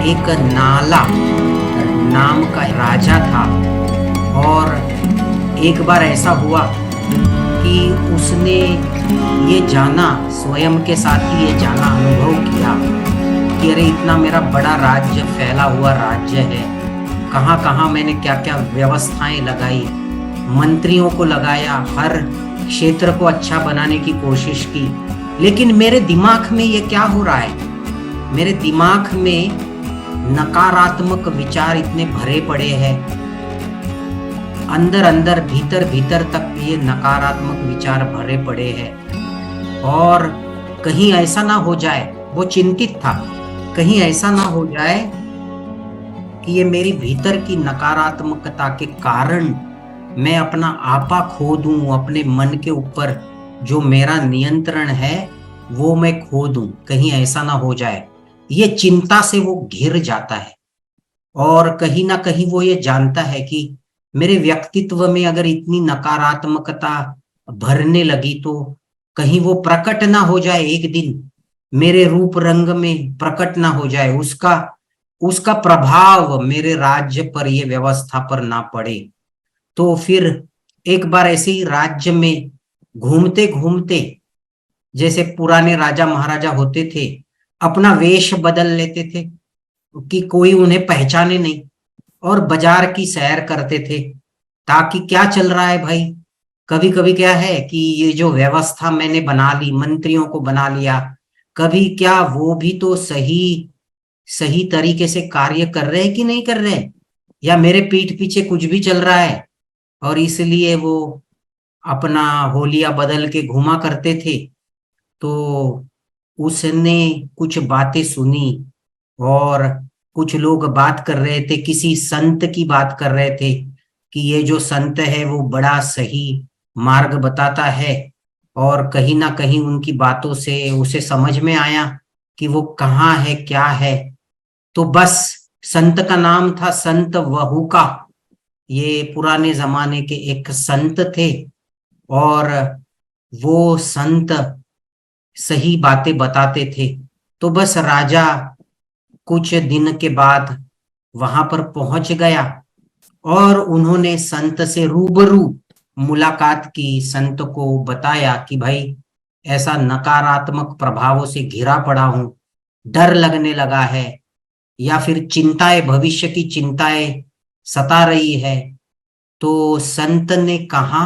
एक नाला नाम का राजा था। और एक बार ऐसा हुआ कि उसने ये जाना, स्वयं के साथ ही ये जाना, अनुभव किया कि अरे इतना मेरा बड़ा राज्य, फैला हुआ राज्य है, कहाँ कहाँ मैंने क्या क्या व्यवस्थाएं लगाई, मंत्रियों को लगाया, हर क्षेत्र को अच्छा बनाने की कोशिश की, लेकिन मेरे दिमाग में ये क्या हो रहा है? मेरे दिमाग में नकारात्मक विचार इतने भरे पड़े हैं, अंदर अंदर भीतर भीतर तक ये नकारात्मक विचार भरे पड़े हैं। और कहीं ऐसा ना हो जाए, वो चिंतित था, कहीं ऐसा ना हो जाए कि ये मेरी भीतर की नकारात्मकता के कारण मैं अपना आपा खो दूं, अपने मन के ऊपर जो मेरा नियंत्रण है वो मैं खो दूं, कहीं ऐसा ना हो जाए। ये चिंता से वो घिर जाता है। और कहीं ना कहीं वो ये जानता है कि मेरे व्यक्तित्व में अगर इतनी नकारात्मकता भरने लगी तो कहीं वो प्रकट ना हो जाए, एक दिन मेरे रूप रंग में प्रकट ना हो जाए, उसका उसका प्रभाव मेरे राज्य पर, ये व्यवस्था पर ना पड़े। तो फिर एक बार ऐसे ही राज्य में घूमते घूमते, जैसे पुराने राजा महाराजा होते थे, अपना वेश बदल लेते थे कि कोई उन्हें पहचाने नहीं, और बाजार की सैर करते थे ताकि क्या चल रहा है भाई। कभी कभी क्या है कि ये जो व्यवस्था मैंने बना ली, मंत्रियों को बना लिया, कभी क्या वो भी तो सही सही तरीके से कार्य कर रहे हैं कि नहीं कर रहे, या मेरे पीठ पीछे कुछ भी चल रहा है, और इसलिए वो अपना होलिया बदल के घुमा करते थे। तो उसने कुछ बातें सुनी, और कुछ लोग बात कर रहे थे, किसी संत की बात कर रहे थे कि ये जो संत है वो बड़ा सही मार्ग बताता है। और कहीं ना कहीं उनकी बातों से उसे समझ में आया कि वो कहाँ है, क्या है। तो बस, संत का नाम था संत वहुका। ये पुराने जमाने के एक संत थे, और वो संत सही बातें बताते थे। तो बस राजा कुछ दिन के बाद वहां पर पहुंच गया, और उन्होंने संत से रूबरू मुलाकात की, संत को बताया कि भाई ऐसा नकारात्मक प्रभावों से घिरा पड़ा हूं, डर लगने लगा है, या फिर चिंताएं, भविष्य की चिंताएं सता रही है। तो संत ने कहा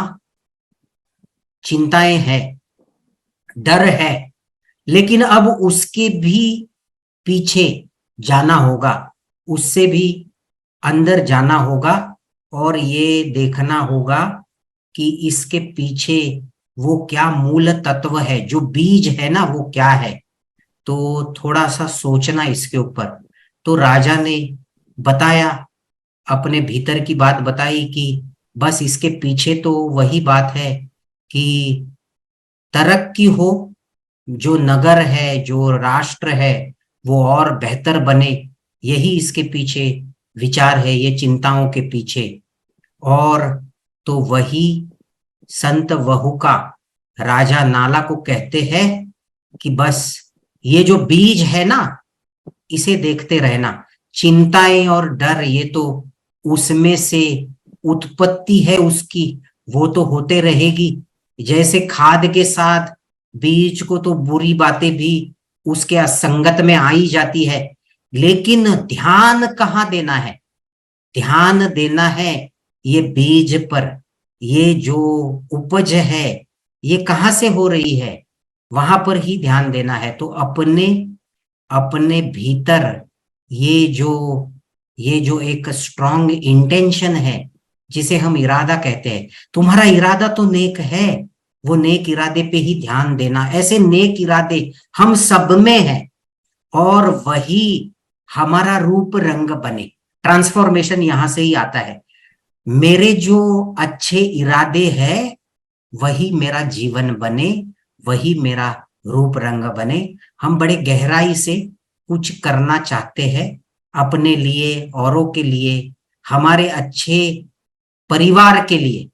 चिंताएं हैं, डर है, लेकिन अब उसके भी पीछे जाना होगा, उससे भी अंदर जाना होगा, और ये देखना होगा कि इसके पीछे वो क्या मूल तत्व है, जो बीज है ना वो क्या है। तो थोड़ा सा सोचना इसके ऊपर। तो राजा ने बताया, अपने भीतर की बात बताई कि बस इसके पीछे तो वही बात है कि तरक्की हो, जो नगर है, जो राष्ट्र है वो और बेहतर बने, यही इसके पीछे विचार है, ये चिंताओं के पीछे। और तो वही संत वहुका राजा नाला को कहते हैं कि बस ये जो बीज है ना, इसे देखते रहना, चिंताएं और डर ये तो उसमें से उत्पत्ति है उसकी, वो तो होते रहेगी। जैसे खाद के साथ बीज को तो बुरी बातें भी उसके असंगत में आई जाती है, लेकिन ध्यान कहाँ देना है? ध्यान देना है ये बीज पर, ये जो उपज है ये कहाँ से हो रही है, वहां पर ही ध्यान देना है। तो अपने अपने भीतर ये जो एक स्ट्रॉन्ग इंटेंशन है, जिसे हम इरादा कहते हैं, तुम्हारा इरादा तो नेक है, वो नेक इरादे पे ही ध्यान देना। ऐसे नेक इरादे हम सब में है, और वही हमारा रूप रंग बने। ट्रांसफॉर्मेशन यहां से ही आता है। मेरे जो अच्छे इरादे हैं वही मेरा जीवन बने, वही मेरा रूप रंग बने। हम बड़े गहराई से कुछ करना चाहते हैं अपने लिए, औरों के लिए, हमारे अच्छे परिवार के लिए,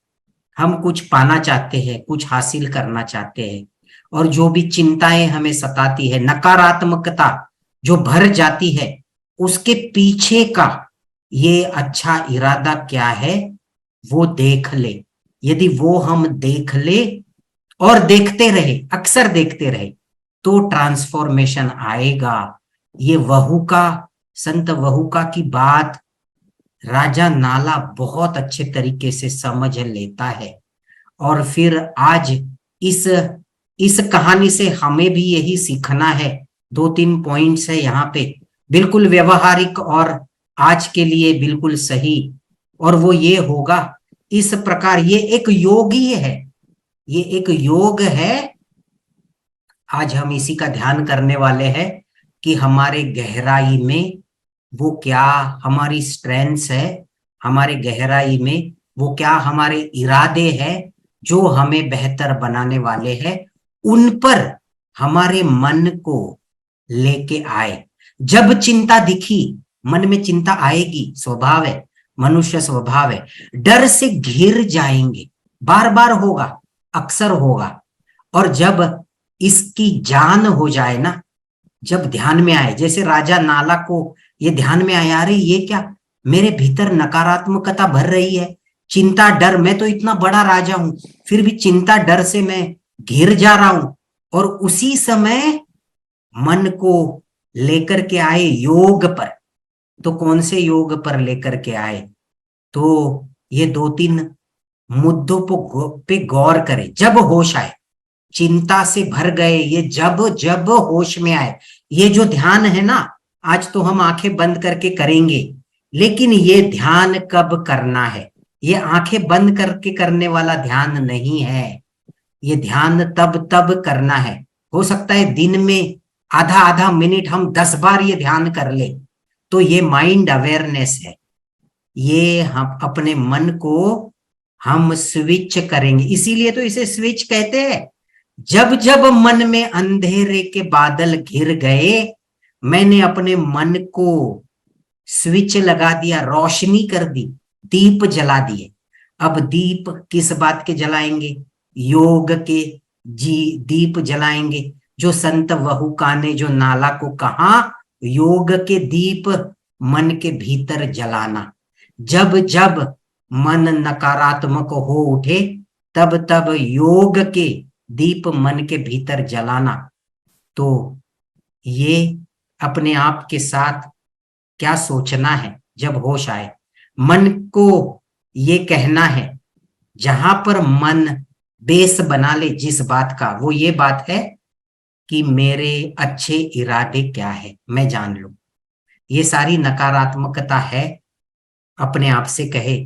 हम कुछ पाना चाहते हैं, कुछ हासिल करना चाहते हैं। और जो भी चिंताएं हमें सताती है, नकारात्मकता जो भर जाती है, उसके पीछे का ये अच्छा इरादा क्या है वो देख ले। यदि वो हम देख ले और देखते रहे, अक्सर देखते रहे, तो ट्रांसफॉर्मेशन आएगा। ये वहुका, संत वहुका की बात राजा नाला बहुत अच्छे तरीके से समझ लेता है। और फिर आज इस इस कहानी से हमें भी यही सीखना है। 2-3 पॉइंट्स है यहाँ पे, बिल्कुल व्यवहारिक और आज के लिए बिल्कुल सही। और वो ये होगा इस प्रकार, ये एक योग ही है, ये एक योग है। आज हम इसी का ध्यान करने वाले हैं कि हमारे गहराई में वो क्या हमारी स्ट्रेंथ्स है, हमारे गहराई में वो क्या हमारे इरादे हैं जो हमें बेहतर बनाने वाले हैं, उन पर हमारे मन को लेके आए। जब चिंता दिखी, मन में चिंता आएगी, स्वभाव है, मनुष्य स्वभाव है, डर से घिर जाएंगे, बार बार होगा, अक्सर होगा। और जब इसकी जान हो जाए ना, जब ध्यान में आए, जैसे राजा नाला को ये ध्यान में आया, अरे ये क्या मेरे भीतर नकारात्मकता भर रही है, चिंता डर, मैं तो इतना बड़ा राजा हूं फिर भी चिंता डर से मैं घिर जा रहा हूं। और उसी समय मन को लेकर के आए योग पर। तो कौन से योग पर लेकर के आए? तो ये 2-3 मुद्दों पे गौर करें। जब होश आए, चिंता से भर गए, ये जब जब होश में आए, ये जो ध्यान है ना, आज तो हम आंखें बंद करके करेंगे, लेकिन ये ध्यान कब करना है? ये आंखें बंद करके करने वाला ध्यान नहीं है, ये ध्यान तब तब करना है। हो सकता है दिन में आधा आधा मिनट हम 10 बार ये ध्यान कर ले, तो ये माइंड अवेयरनेस है। ये हम अपने मन को हम स्विच करेंगे, इसीलिए तो इसे स्विच कहते हैं। जब जब मन में अंधेरे के बादल घिर गए, मैंने अपने मन को स्विच लगा दिया, रोशनी कर दी, दीप जला दिए। अब दीप किस बात के जलाएंगे? योग के दीप जलाएंगे। जो संत वहुका ने जो नाला को कहा, योग के दीप मन के भीतर जलाना। जब जब मन नकारात्मक हो उठे, तब तब योग के दीप मन के भीतर जलाना। तो ये अपने आप के साथ क्या सोचना है जब होश आए? मन को ये कहना है, जहां पर मन बेस बना ले जिस बात का, वो ये बात है कि मेरे अच्छे इरादे क्या है मैं जान लूं। ये सारी नकारात्मकता है, अपने आप से कहे,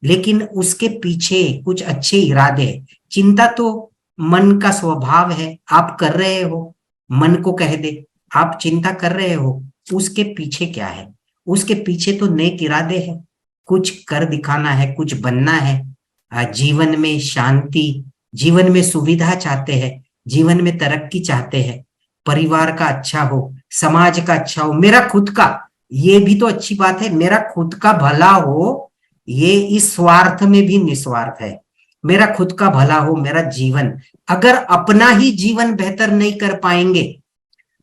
लेकिन उसके पीछे कुछ अच्छे इरादे हैं। चिंता तो मन का स्वभाव है, आप कर रहे हो, मन को कह दे आप चिंता कर रहे हो, उसके पीछे क्या है? उसके पीछे तो नेक इरादे हैं, कुछ कर दिखाना है, कुछ बनना है, जीवन में शांति, जीवन में सुविधा चाहते हैं, जीवन में तरक्की चाहते हैं, परिवार का अच्छा हो, समाज का अच्छा हो, मेरा खुद का, ये भी तो अच्छी बात है, मेरा खुद का भला हो, ये इस स्वार्थ में भी निस्वार्थ है। मेरा खुद का भला हो, मेरा जीवन, अगर अपना ही जीवन बेहतर नहीं कर पाएंगे,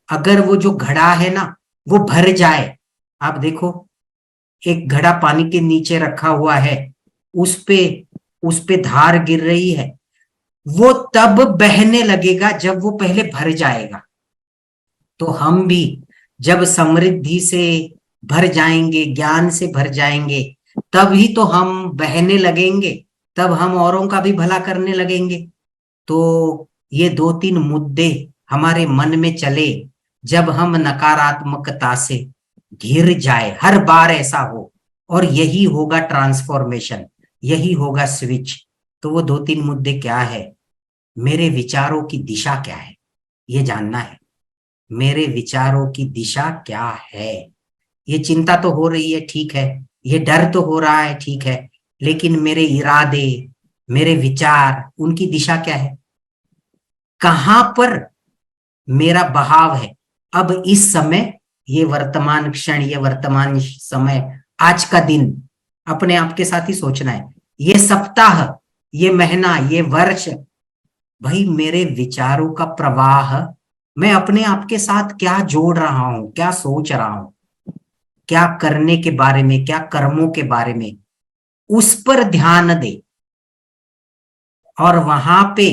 अगर वो जो घड़ा है ना वो भर जाए, आप देखो एक घड़ा पानी के नीचे रखा हुआ है, उस पे धार गिर रही है, वो तब बहने लगेगा जब वो पहले भर जाएगा। तो हम भी जब समृद्धि से भर जाएंगे, ज्ञान से भर जाएंगे, तब ही तो हम बहने लगेंगे, तब हम औरों का भी भला करने लगेंगे। तो ये 2-3 मुद्दे हमारे मन में चले, जब हम नकारात्मकता से घिर जाए, हर बार ऐसा हो, और यही होगा ट्रांसफॉर्मेशन, यही होगा स्विच। तो वो 2-3 मुद्दे क्या है? मेरे विचारों की दिशा क्या है, ये जानना है। मेरे विचारों की दिशा क्या है? ये चिंता तो हो रही है, ठीक है, ये डर तो हो रहा है, ठीक है, लेकिन मेरे इरादे, मेरे विचार, उनकी दिशा क्या है? कहां पर मेरा बहाव है? अब इस समय, ये वर्तमान क्षण, ये वर्तमान समय, आज का दिन, अपने आप के साथ ही सोचना है। ये सप्ताह, ये महीना, ये वर्ष, भाई मेरे विचारों का प्रवाह, मैं अपने आप के साथ क्या जोड़ रहा हूं, क्या सोच रहा हूं? क्या करने के बारे में, क्या कर्मों के बारे में, उस पर ध्यान दे। और वहां पे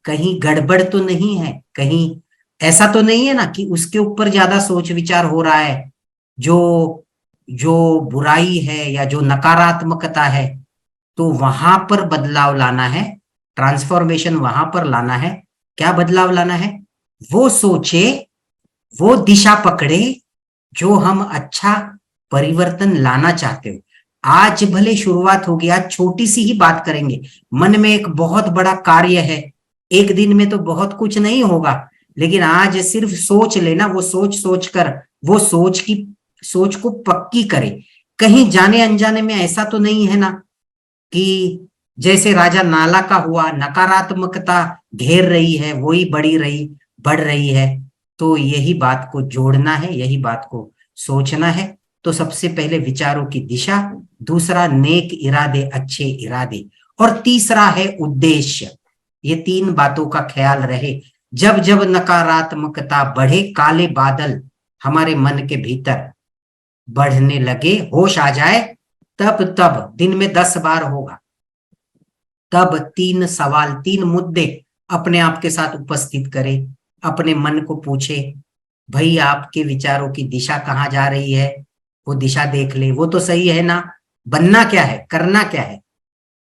कहीं गड़बड़ तो नहीं है, कहीं ऐसा तो नहीं है ना कि उसके ऊपर ज्यादा सोच विचार हो रहा है, जो जो बुराई है या जो नकारात्मकता है, तो वहां पर बदलाव लाना है, ट्रांसफॉर्मेशन वहां पर लाना है। क्या बदलाव लाना है? वो सोचे, वो दिशा पकड़े जो हम अच्छा परिवर्तन लाना चाहते हो। आज भले शुरुआत होगी, आज छोटी सी ही बात करेंगे, मन में एक बहुत बड़ा कार्य है, एक दिन में तो बहुत कुछ नहीं होगा, लेकिन आज सिर्फ सोच लेना, वो सोच सोच कर वो सोच को पक्की करे। कहीं जाने अनजाने में ऐसा तो नहीं है ना कि जैसे राजा नाला का हुआ, नकारात्मकता घेर रही है, वही बढ़ रही है। तो यही बात को जोड़ना है, यही बात को सोचना है। तो सबसे पहले विचारों की दिशा, दूसरा नेक इरादे, अच्छे इरादे, और तीसरा है उद्देश्य। ये तीन बातों का ख्याल रहे। जब जब नकारात्मकता बढ़े, काले बादल हमारे मन के भीतर बढ़ने लगे, होश आ जाए, तब तब दिन में 10 बार होगा, तब 3 सवाल, 3 मुद्दे अपने आप के साथ उपस्थित करे, अपने मन को पूछे, भाई आपके विचारों की दिशा कहाँ जा रही है, वो दिशा देख ले, वो तो सही है ना, बनना क्या है, करना क्या है,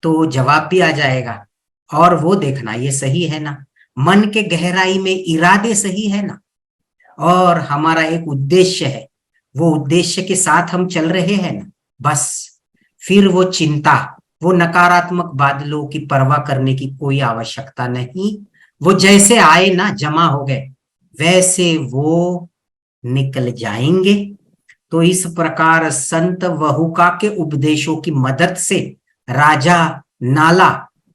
तो जवाब भी आ जाएगा। और वो देखना ये सही है ना, मन के गहराई में इरादे सही है ना, और हमारा एक उद्देश्य है, वो उद्देश्य के साथ हम चल रहे हैं ना, बस फिर वो चिंता, वो नकारात्मक बादलों की परवाह करने की कोई आवश्यकता नहीं। वो जैसे आए ना, जमा हो गए, वैसे वो निकल जाएंगे। तो इस प्रकार संत वहुका के उपदेशों की मदद से राजा नाला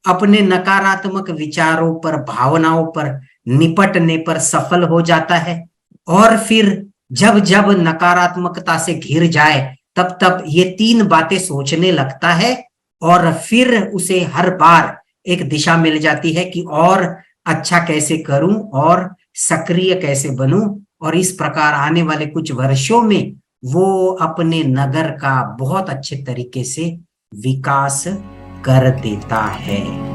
अपने नकारात्मक विचारों पर, भावनाओं पर निपटने पर सफल हो जाता है। और फिर जब जब नकारात्मकता से घिर जाए, तब तब ये 3 बातें सोचने लगता है, और फिर उसे हर बार एक दिशा मिल जाती है कि और अच्छा कैसे करूं और सक्रिय कैसे बनूं। और इस प्रकार आने वाले कुछ वर्षों में वो अपने नगर का बहुत अच्छे तरीके से विकास कर देता है।